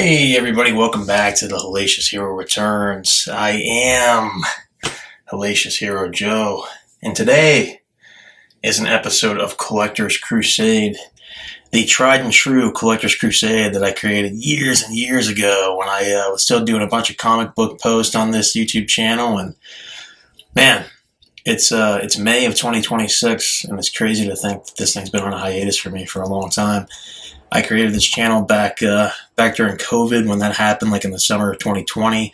Hey everybody, welcome back to the Hellacious Hero Returns. I am Hellacious Hero Joe, and today is an episode of Collector's Crusade, the tried and true Collector's Crusade that I created years and years ago when I was still doing a bunch of comic book posts on this YouTube channel. And man, it's May of 2026, and it's crazy to think that this thing's been on a hiatus for me for a long time. I created this channel back during COVID when that happened, like in the summer of 2020.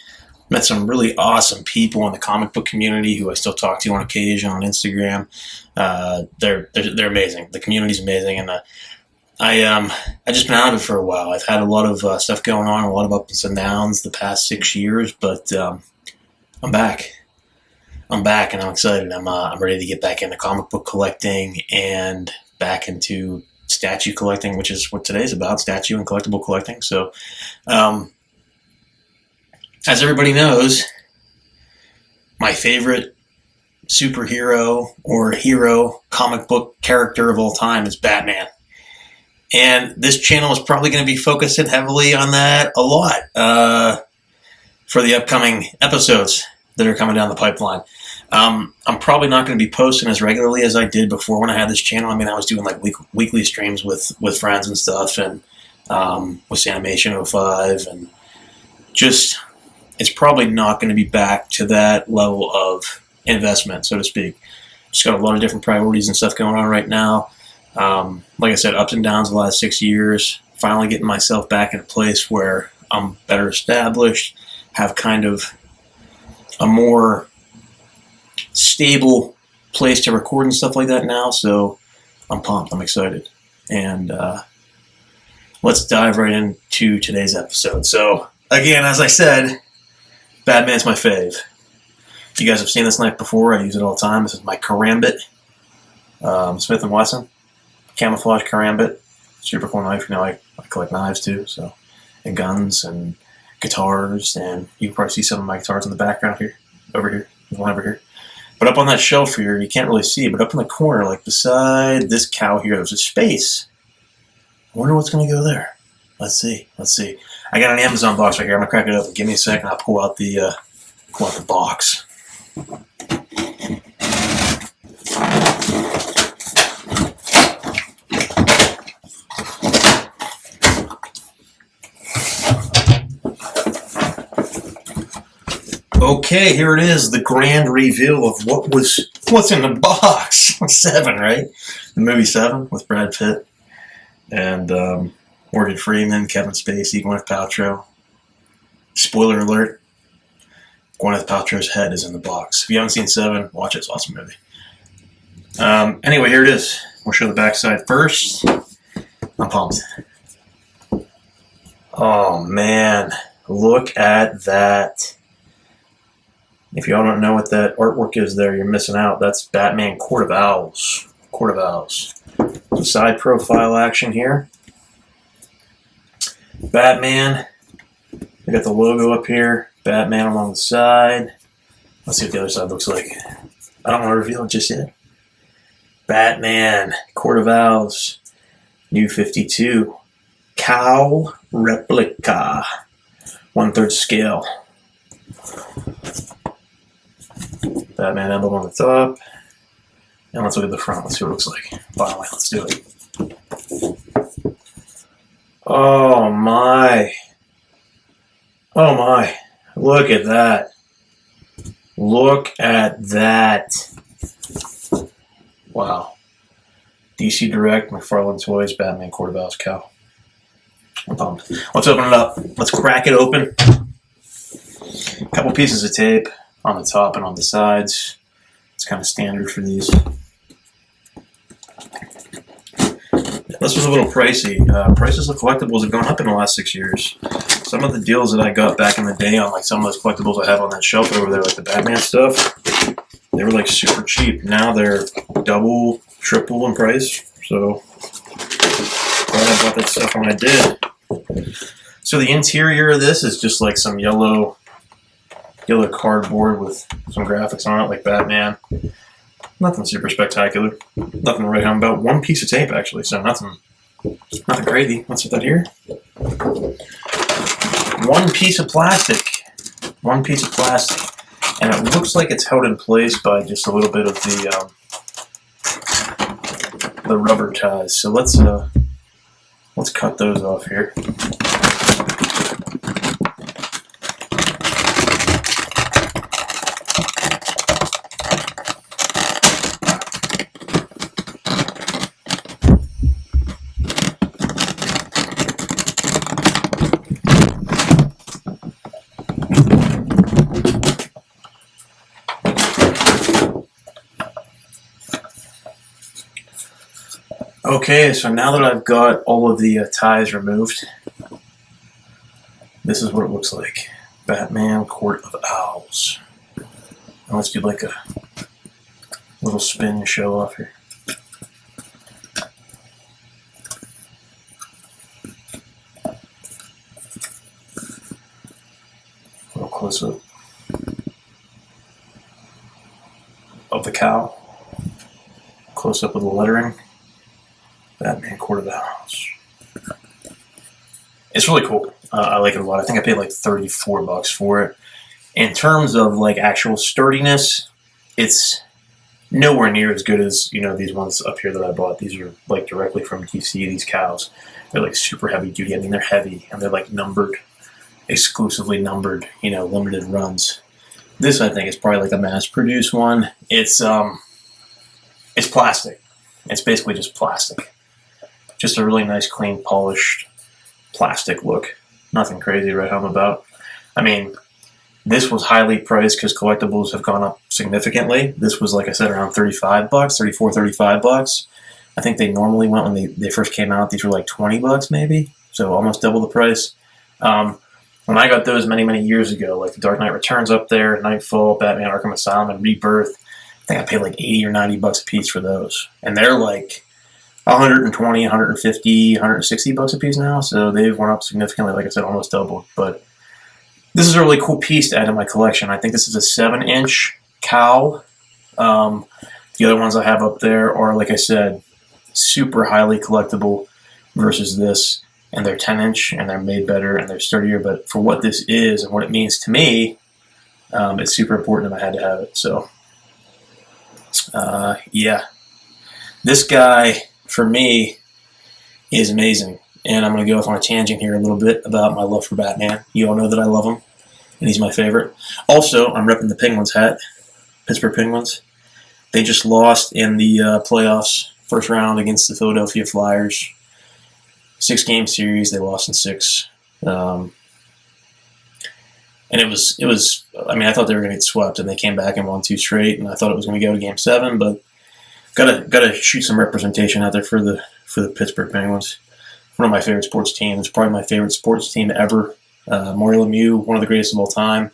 Met some really awesome people in the comic book community who I still talk to on occasion on Instagram. They're amazing. The community's amazing, and I just been out of it for a while. I've had a lot of stuff going on, a lot of ups and downs the past 6 years, but I'm back. I'm back, and I'm excited. I'm ready to get back into comic book collecting and back into statue collecting, which is what today's about, statue and collectible collecting. So, as everybody knows, my favorite superhero or hero comic book character of all time is Batman. And this channel is probably going to be focusing heavily on that a lot for the upcoming episodes that are coming down the pipeline. I'm probably not going to be posting as regularly as I did before when I had this channel. I mean, I was doing like weekly streams with friends and stuff, and with Animation 05, and just it's probably not going to be back to that level of investment, so to speak. Just got a lot of different priorities and stuff going on right now. Like I said, ups and downs the last 6 years. Finally getting myself back in a place where I'm better established, have kind of a more stable place to record and stuff like that now, so I'm pumped, I'm excited. And let's dive right into today's episode. So, again, as I said, Batman's my fave. You guys have seen this knife before, I use it all the time. This is my Karambit, Smith & Wesson, camouflage Karambit, super cool knife. You know, I collect knives too, so, and guns and guitars, and you can probably see some of my guitars in the background here, over here, there's one over here. But up on that shelf here, you can't really see, but up in the corner, like beside this cow here, there's a space. I wonder what's going to go there. Let's see. I got an Amazon box right here. I'm going to crack it open. Give me a second. I'll pull out the box. Okay, here it is, the grand reveal of what's in the box. Seven, right? The movie Seven with Brad Pitt and Morgan Freeman, Kevin Spacey, Gwyneth Paltrow. Spoiler alert: Gwyneth Paltrow's head is in the box. If you haven't seen Seven, watch it. It's an awesome movie. Anyway, here it is. We'll show the backside first. I'm pumped. Oh man, look at that. If y'all don't know what that artwork is there, you're missing out. That's Batman Court of Owls. Court of Owls. Some side profile action here. Batman. We got the logo up here. Batman along the side. Let's see what the other side looks like. I don't want to reveal it just yet. Batman. Court of Owls. New 52. Cowl replica. 1/3 scale. Batman emblem on the top. And let's look at the front. Let's see what it looks like. Finally, let's do it. Oh my. Oh my. Look at that. Look at that. Wow. DC Direct, McFarlane Toys, Batman Court of Owls, Cowl. I'm pumped. Let's open it up. Let's crack it open. A couple pieces of tape on the top and on the sides. It's kind of standard for these. This was a little pricey. Prices of collectibles have gone up in the last 6 years. Some of the deals that I got back in the day on like some of those collectibles I have on that shelf over there, like the Batman stuff, they were like super cheap. Now they're double, triple in price. So glad I bought that stuff when I did. So the interior of this is just like some yellow cardboard with some graphics on it, like Batman. Nothing super spectacular. Nothing to write home about. One piece of tape, actually, so nothing crazy. Let's put that here. one piece of plastic. One piece of plastic. And it looks like it's held in place by just a little bit of the rubber ties. So let's cut those off here. Okay, so now that I've got all of the ties removed, this is what it looks like. Batman Court of Owls. Now let's do like a little spin and show off here. A little close up of the cowl. Close up of the lettering. Batman Court of Owls. It's really cool. I like it a lot. I think I paid like $34 for it. In terms of like actual sturdiness, it's nowhere near as good as, you know, these ones up here that I bought. These are like directly from DC, these cows. They're like super heavy duty. I mean, they're heavy and they're like numbered, exclusively numbered, you know, limited runs. This, I think, is probably like a mass-produced one. It's plastic. It's basically just plastic. Just a really nice, clean, polished plastic look. Nothing crazy right home about. I mean, this was highly priced because collectibles have gone up significantly. This was, like I said, around $35, $35. I think they normally went when they first came out. These were like $20 maybe, so almost double the price. When I got those many, many years ago, like The Dark Knight Returns up there, Nightfall, Batman Arkham Asylum, and Rebirth, I think I paid like $80 or $90 a piece for those. And they're like $120, $150, $160 a piece now, so they've went up significantly, like I said, almost doubled. But this is a really cool piece to add to my collection. I think this is a 7-inch cowl. The other ones I have up there are, like I said, super highly collectible versus this, and they're 10-inch, and they're made better, and they're sturdier. But for what this is and what it means to me, it's super important and I had to have it. So, yeah. This guy, for me, is amazing. And I'm going to go off on a tangent here a little bit about my love for Batman. You all know that I love him, and he's my favorite. Also, I'm repping the Penguins hat, Pittsburgh Penguins. They just lost in the playoffs, first round against the Philadelphia Flyers. 6-game series, they lost in 6. And it was. I mean, I thought they were going to get swept, and they came back and won 2 straight, and I thought it was going to go to Game 7, but gotta shoot some representation out there for the Pittsburgh Penguins. One of my favorite sports teams, probably my favorite sports team ever. Mario Lemieux, one of the greatest of all time.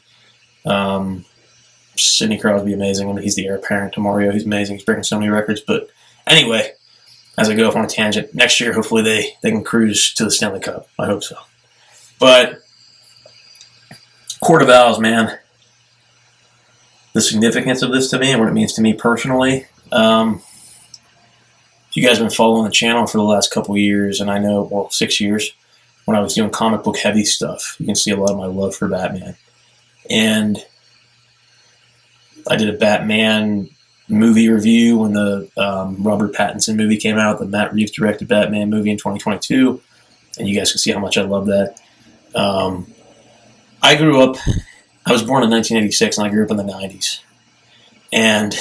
Sidney Crosby, amazing. I mean, he's the heir apparent to Mario. He's amazing. He's breaking so many records. But anyway, as I go off on a tangent, next year hopefully they can cruise to the Stanley Cup. I hope so. But Court of Owls, man. The significance of this to me and what it means to me personally. If you guys have been following the channel for the last couple of years, and I know, well, 6 years, when I was doing comic book heavy stuff, you can see a lot of my love for Batman. And I did a Batman movie review when the Robert Pattinson movie came out, the Matt Reeves directed Batman movie in 2022, and you guys can see how much I love that. I was born in 1986, and I grew up in the 90s. And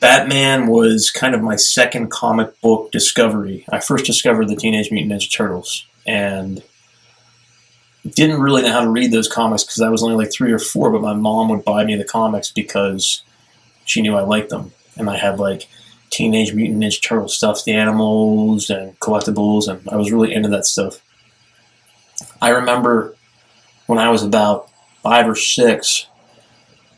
Batman was kind of my second comic book discovery. I first discovered the Teenage Mutant Ninja Turtles, and didn't really know how to read those comics because I was only like 3 or 4, but my mom would buy me the comics because she knew I liked them. And I had like Teenage Mutant Ninja Turtle stuffed animals and collectibles, and I was really into that stuff. I remember when I was about 5 or 6,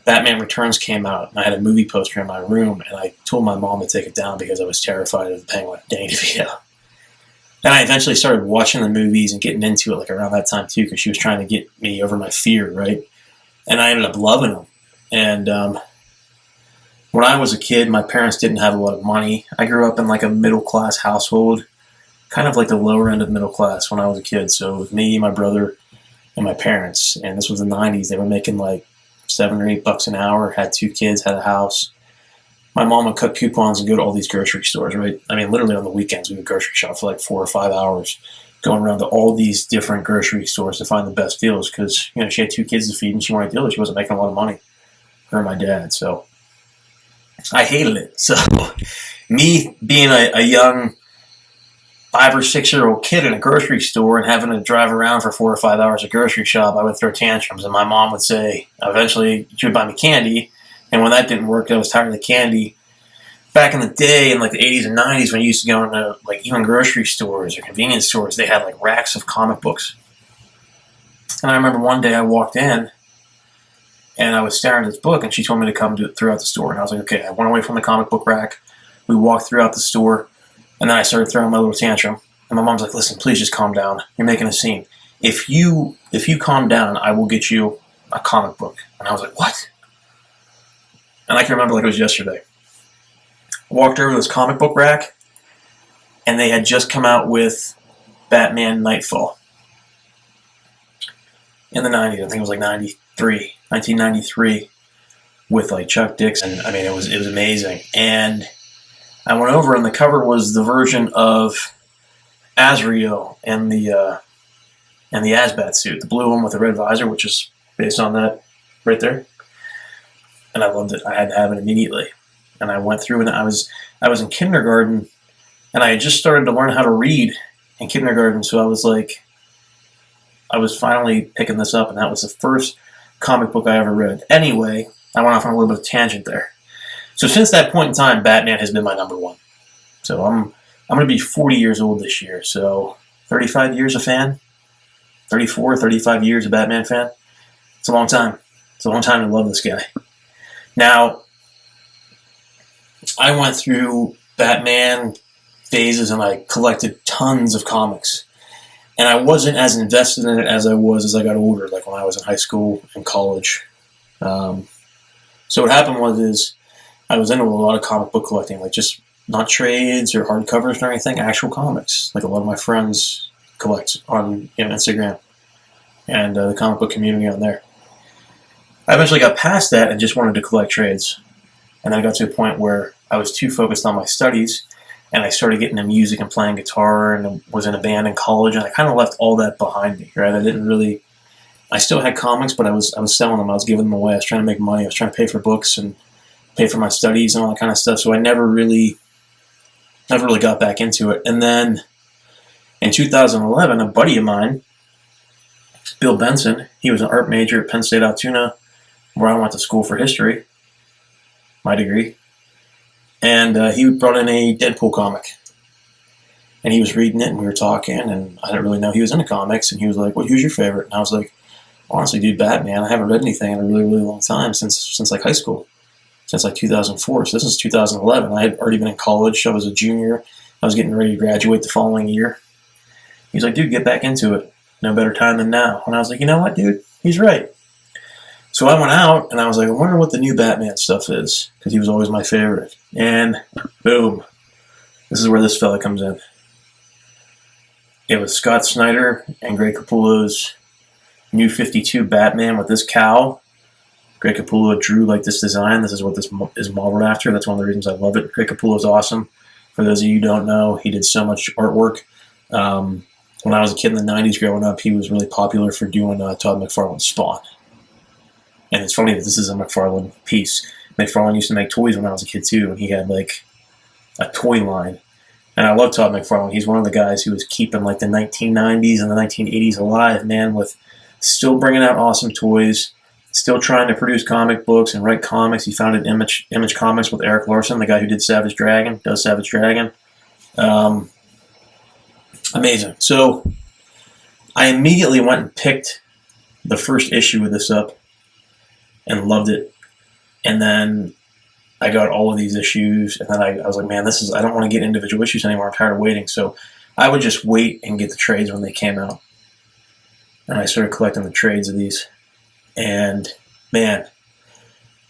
Batman Returns came out, and I had a movie poster in my room, and I told my mom to take it down because I was terrified of the Penguin Danny DeVito. And I eventually started watching the movies and getting into it like around that time too, because she was trying to get me over my fear, right? And I ended up loving them. And when I was a kid, my parents didn't have a lot of money. I grew up in like a middle-class household, kind of like the lower end of middle class when I was a kid. So it was me, my brother, and my parents. And this was the 90s. They were making like $7 or $8 an hour, had 2 kids, had a house. My mom would cut coupons and go to all these grocery stores, right? I mean, literally on the weekends, we would grocery shop for like 4 or 5 hours, going around to all these different grocery stores to find the best deals because, you know, she had 2 kids to feed and she wanted deals. She wasn't making a lot of money, her and my dad. So I hated it. So me being a young 5 or 6-year-old kid in a grocery store and having to drive around for 4 or 5 hours at grocery shop, I would throw tantrums. And my mom would say, eventually, she would buy me candy. And when that didn't work, I was tired of the candy. Back in the day, in like the 80s and 90s, when you used to go into like even grocery stores or convenience stores, they had like racks of comic books. And I remember one day I walked in and I was staring at this book and she told me to come throughout the store. And I was like, okay, I went away from the comic book rack. We walked throughout the store and then I started throwing my little tantrum. And my mom's like, listen, please just calm down. You're making a scene. If you calm down, I will get you a comic book. And I was like, what? And I can remember like it was yesterday. I walked over to this comic book rack, and they had just come out with Batman Nightfall in the 90s. I think it was like 1993, with like Chuck Dixon. I mean, it was amazing. And I went over, and the cover was the version of Azrael and the Asbat suit, the blue one with the red visor, which is based on that right there. And I loved it. I had to have it immediately. And I went through, and I was in kindergarten, and I had just started to learn how to read in kindergarten. So I was finally picking this up, and that was the first comic book I ever read. Anyway, I went off on a little bit of a tangent there. So since that point in time, Batman has been my number one. So I'm going to be 40 years old this year. So 35 years a fan, 34, 35 years a Batman fan. It's a long time. It's a long time to love this guy. Now, I went through Batman phases and I collected tons of comics. And I wasn't as invested in it as I was as I got older, like when I was in high school and college. So what happened was I was into a lot of comic book collecting, like just not trades or hardcovers or anything, actual comics. Like a lot of my friends collect on Instagram and the comic book community on there. I eventually got past that and just wanted to collect trades. And then I got to a point where I was too focused on my studies, and I started getting into music and playing guitar and was in a band in college, and I kind of left all that behind me, right? I still had comics, but I was selling them. I was giving them away. I was trying to make money. I was trying to pay for books and pay for my studies and all that kind of stuff. So I never really got back into it. And then in 2011, a buddy of mine, Bill Benson, he was an art major at Penn State Altoona, where I went to school for history, my degree. And he brought in a Deadpool comic. And he was reading it, and we were talking, and I didn't really know he was into comics. And he was like, well, who's your favorite? And I was like, honestly, dude, Batman. I haven't read anything in a really, really long time, since like high school, since like 2004. So this is 2011. I had already been in college. I was a junior. I was getting ready to graduate the following year. He's like, dude, get back into it. No better time than now. And I was like, you know what, dude? He's right. So I went out, and I was like, I wonder what the new Batman stuff is, because he was always my favorite. And boom, this is where this fella comes in. It was Scott Snyder and Greg Capullo's New 52 Batman with this cowl. Greg Capullo drew like this design. This is what this is modeled after. That's one of the reasons I love it. Greg Capullo is awesome. For those of you who don't know, he did so much artwork. When I was a kid in the 90s growing up, he was really popular for doing Todd McFarlane's Spawn. And it's funny that this is a McFarlane piece. McFarlane used to make toys when I was a kid too, and he had like a toy line. And I love Todd McFarlane. He's one of the guys who was keeping like the 1990s and the 1980s alive, man, with still bringing out awesome toys, still trying to produce comic books and write comics. He founded Image Comics with Eric Larson, the guy who did Savage Dragon, does Savage Dragon. Amazing. So I immediately went and picked the first issue of this up and loved it. And then I got all of these issues, and then I was like, man, I don't want to get individual issues anymore. I'm tired of waiting. So I would just wait and get the trades when they came out. And I started collecting the trades of these. And man,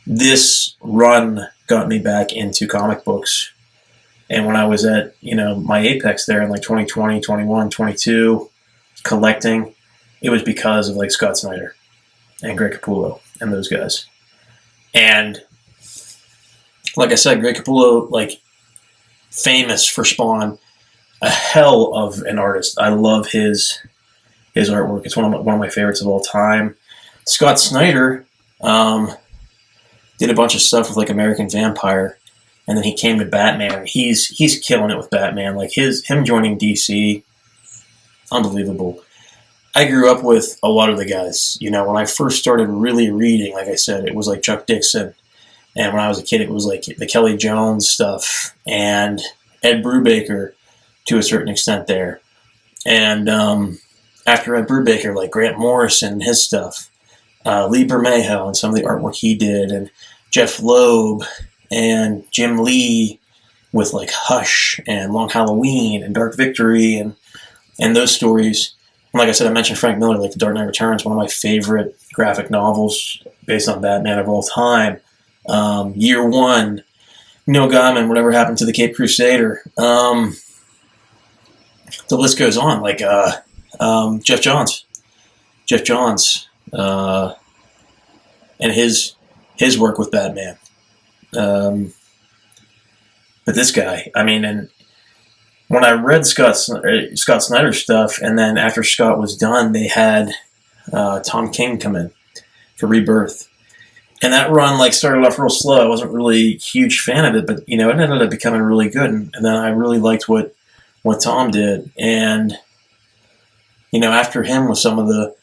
this run got me back into comic books And when I was at, my apex there in like 2020, 21, 22, collecting, it was because of like Scott Snyder and Greg Capullo and those guys. And like I said, Greg Capullo, like, famous for Spawn, a hell of an artist. I love his artwork. It's one of my favorites of all time. Scott Snyder did a bunch of stuff with like American Vampire, and then he came to Batman. He's killing it with Batman. Like him joining DC, unbelievable. I grew up with a lot of the guys. When I first started really reading, like I said, it was like Chuck Dixon. And when I was a kid, it was like the Kelly Jones stuff and Ed Brubaker to a certain extent there. And after Ed Brubaker, like Grant Morrison and his stuff, Lee Bermejo and some of the artwork he did, and Jeff Loeb and Jim Lee with like Hush and Long Halloween and Dark Victory and those stories. And like I said, I mentioned Frank Miller, like The Dark Knight Returns, one of my favorite graphic novels based on Batman of all time. Year One, Neil Gaiman, Whatever Happened to the Cape Crusader. The list goes on. Like Jeff Johns, and his work with Batman. But this guy, I mean, and when I read Scott Snyder's stuff, and then after Scott was done, they had Tom King come in for Rebirth. And that run like started off real slow. I wasn't really a huge fan of it, but it ended up becoming really good. And then I really liked what Tom did. And after him was some of the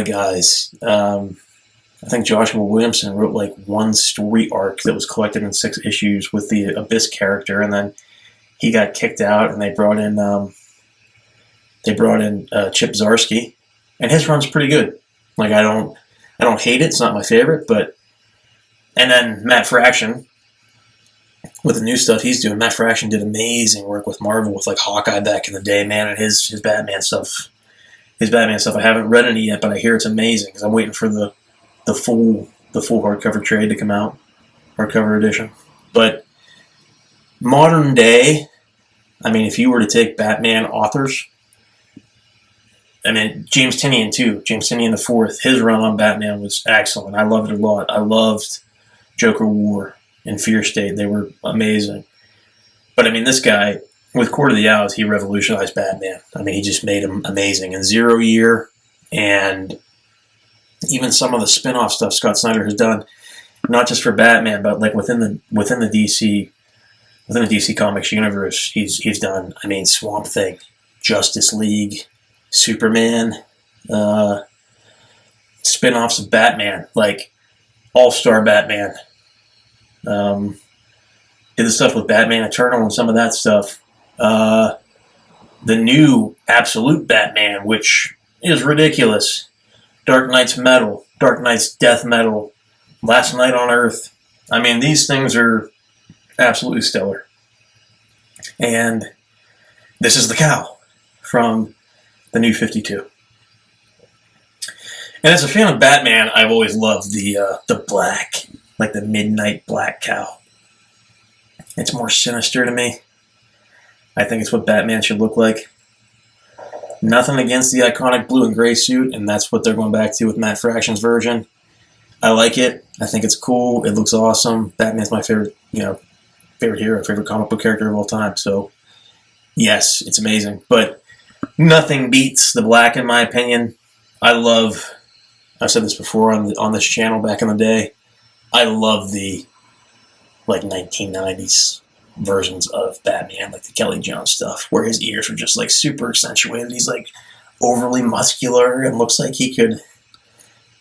guys. I think Joshua Williamson wrote like one story arc that was collected in 6 issues with the Abyss character, and then he got kicked out, and they brought in Chip Zdarsky, and his run's pretty good. Like I don't hate it. It's not my favorite, and then Matt Fraction with the new stuff he's doing. Matt Fraction did amazing work with Marvel with like Hawkeye back in the day, man, and his Batman stuff. His Batman stuff. I haven't read any yet, but I hear it's amazing because I'm waiting for the full hardcover trade to come out, hardcover edition. But modern day, I mean, if you were to take Batman authors, I mean, James Tynion too. James Tynion IV, his run on Batman was excellent. I loved it a lot. I loved Joker War and Fear State. They were amazing. But I mean, this guy, with Court of the Owls, he revolutionized Batman. I mean, he just made him amazing. In 0 Year, and even some of the spin-off stuff Scott Snyder has done, not just for Batman, but like within the DC Comics universe, he's done. I mean, Swamp Thing, Justice League, Superman, spin-offs of Batman, like All-Star Batman. Did the stuff with Batman Eternal and some of that stuff. The new Absolute Batman, which is ridiculous. Dark Knight's Metal, Dark Knight's Death Metal, Last Night on Earth. I mean, these things are absolutely stellar. And this is the Cowl from the New 52. And as a fan of Batman, I've always loved the black, like the midnight black cowl. It's more sinister to me. I think it's what Batman should look like. Nothing against the iconic blue and gray suit, and that's what they're going back to with Matt Fraction's version. I like it. I think it's cool. It looks awesome. Batman's my favorite hero, favorite comic book character of all time. So, yes, it's amazing. But nothing beats the black, in my opinion. I've said this before on this channel back in the day, I love the like 1990s versions of Batman, like the Kelly Jones stuff, where his ears are just like super accentuated. He's like overly muscular and looks like he could.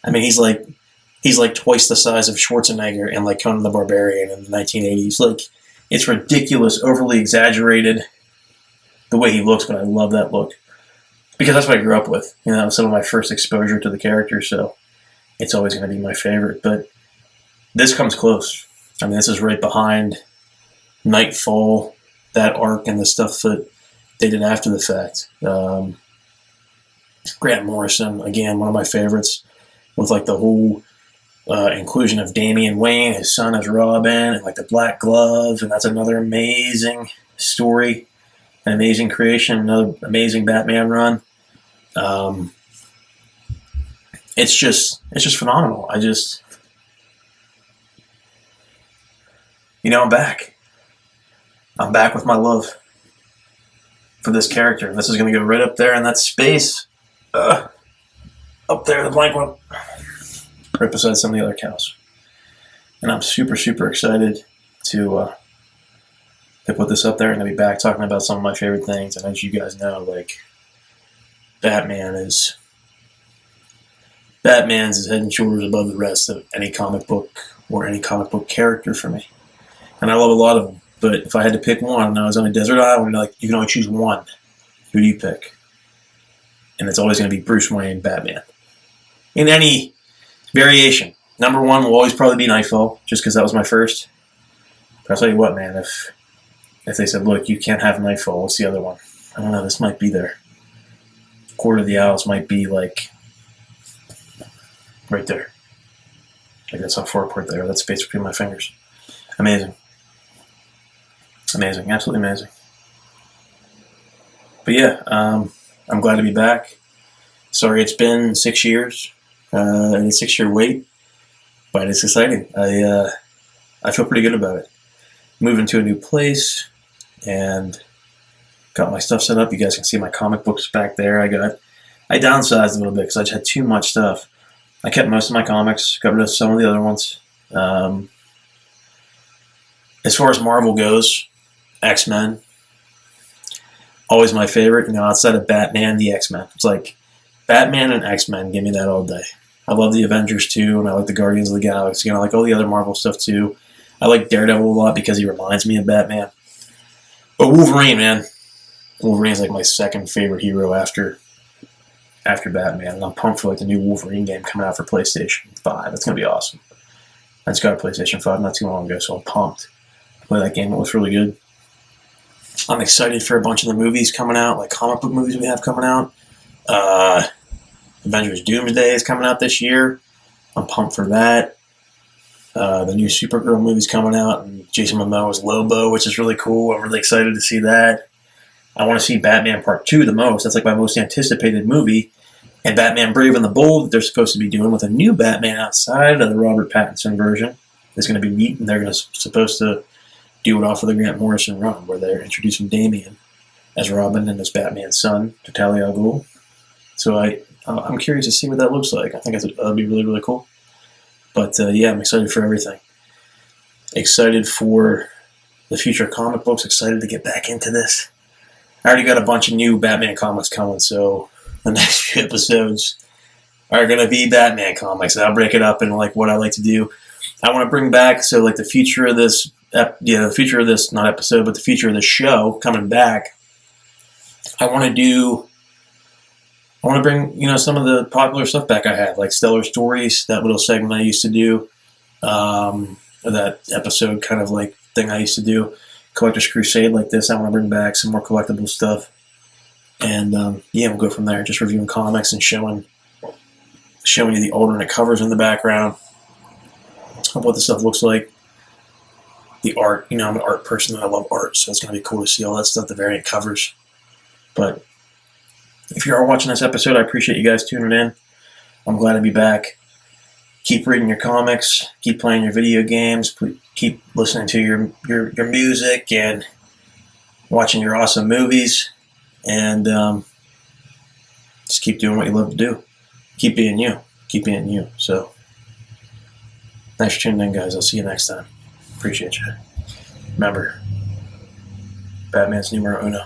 I mean, he's like twice the size of Schwarzenegger and like Conan the Barbarian in the 1980s. Like, it's ridiculous, overly exaggerated the way he looks, but I love that look because that's what I grew up with. Some of my first exposure to the character, so it's always going to be my favorite. But this comes close. I mean, this is right behind Nightfall, that arc, and the stuff that they did after the fact. Grant Morrison, again, one of my favorites, with like the whole inclusion of Damian Wayne, his son as Robin, and like the Black Glove, and that's another amazing story, an amazing creation, another amazing Batman run. It's just phenomenal. I'm back. I'm back with my love for this character. This is going to go right up there in that space. Up there, the blank one. Right beside some of the other cows. And I'm super, super excited to put this up there and to be back talking about some of my favorite things. And as you guys know, like, Batman's head and shoulders above the rest of any comic book or any comic book character for me. And I love a lot of them. But if I had to pick one and I was on a desert island, like, you can only choose one. Who do you pick? And it's always going to be Bruce Wayne, Batman. In any variation. Number one will always probably be Nightfall, just because that was my first. But I'll tell you what, man, if they said, look, you can't have Nightfall, what's the other one? I don't know, this might be there. Court of the Owls might be, like, right there. Like, that's how far apart they are. That's space between my fingers. Amazing. Amazing. Absolutely amazing. But yeah, I'm glad to be back. Sorry it's been 6 years. And a 6-year wait. But it's exciting. I feel pretty good about it. Moving to a new place and got my stuff set up. You guys can see my comic books back there. I downsized a little bit because I just had too much stuff. I kept most of my comics, got rid of some of the other ones. As far as Marvel goes, X-Men, always my favorite. Outside of Batman, the X-Men. It's like Batman and X-Men, give me that all day. I love the Avengers too, and I like the Guardians of the Galaxy, and I like all the other Marvel stuff too. I like Daredevil a lot because he reminds me of Batman. But Wolverine, man. Wolverine's like my second favorite hero after Batman, and I'm pumped for like the new Wolverine game coming out for PlayStation 5. That's going to be awesome. I just got a PlayStation 5 not too long ago, so I'm pumped to play that game. It looks really good. I'm excited for a bunch of the movies coming out, like comic book movies we have coming out. Avengers Doomsday is coming out this year. I'm pumped for that. The new Supergirl movie's coming out, and Jason Momoa's Lobo, which is really cool. I'm really excited to see that. I want to see Batman Part 2 the most. That's like my most anticipated movie. And Batman Brave and the Bold that they're supposed to be doing with a new Batman outside of the Robert Pattinson version is going to be neat, and they're supposed to do it off of the Grant Morrison run, where they're introducing Damian as Robin and as Batman's son, Talia al Ghul. So I'm curious to see what that looks like. I think that'll be really, really cool. But yeah, I'm excited for everything. Excited for the future comic books. Excited to get back into this. I already got a bunch of new Batman comics coming, so the next few episodes are going to be Batman comics. I'll break it up into like what I like to do. I want to bring back, so like the future of this, not episode, but the future of this show coming back. I want to bring, some of the popular stuff back I had, like Stellar Stories, that little segment I used to do, that episode kind of like thing I used to do, Collector's Crusade like this. I want to bring back some more collectible stuff. And yeah, we'll go from there, just reviewing comics and showing you the alternate covers in the background of what the stuff looks like. The art, I'm an art person and I love art, so it's going to be cool to see all that stuff, the variant covers. But if you're all watching this episode, I appreciate you guys tuning in. I'm glad to be back. Keep reading your comics, keep playing your video games, keep listening to your music and watching your awesome movies, and just keep doing what you love to do. Keep being you. Keep being you. So, thanks for tuning in, guys. I'll see you next time. Appreciate you. Remember, Batman's numero uno.